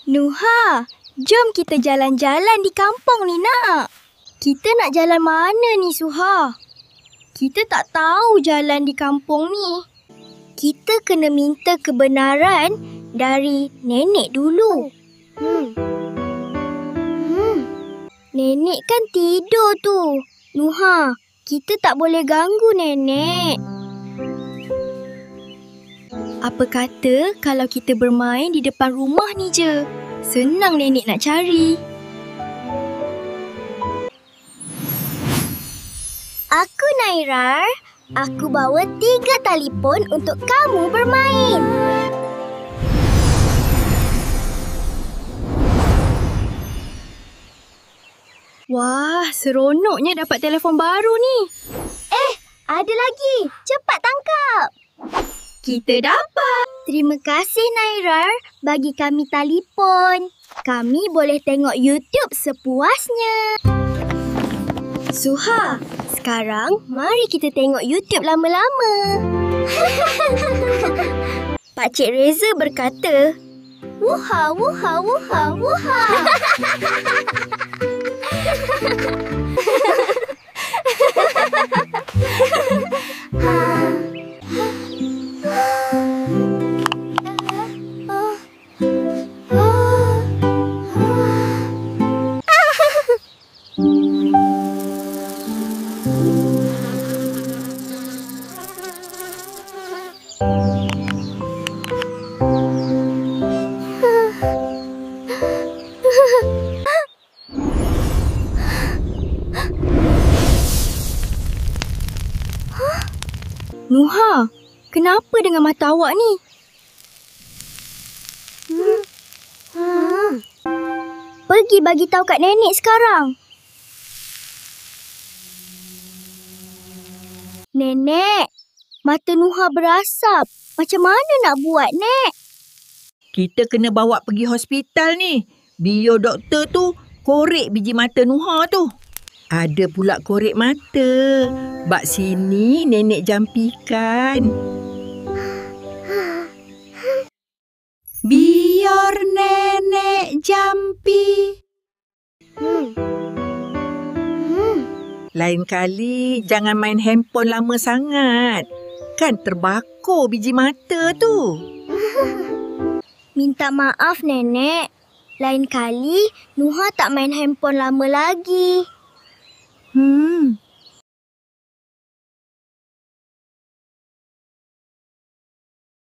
Nuha, jom kita jalan-jalan di kampung ni nak. Kita nak jalan mana ni Suha? Kita tak tahu jalan di kampung ni. Kita kena minta kebenaran dari nenek dulu. Nenek kan tidur tu. Nuha, kita tak boleh ganggu nenek. Apa kata kalau kita bermain di depan rumah ni je? Senang nenek nak cari. Aku Nairar. Aku bawa 3 telefon untuk kamu bermain. Wah, seronoknya dapat telefon baru ni. Ada lagi. Cepat tangkap. Kita dapat. Terima kasih Nairar bagi kami telefon. Kami boleh tengok YouTube sepuasnya. Suha, sekarang mari kita tengok YouTube lama-lama. Pakcik Reza berkata, "Wuha, wuha, wuha, wuha." Nuha, kenapa dengan mata awak ni? Pergi bagi tahu kat nenek sekarang. Nenek, mata Nuha berasap. Macam mana nak buat, Nek? Kita kena bawa pergi hospital ni. Biar doktor tu korek biji mata Nuha tu. Ada pula korek mata. Bak sini nenek jampikan. Biar nenek jampi. Lain kali jangan main handphone lama sangat. Kan terbakar biji mata tu. Minta maaf, Nenek. Lain kali, Nuha tak main handphone lama lagi.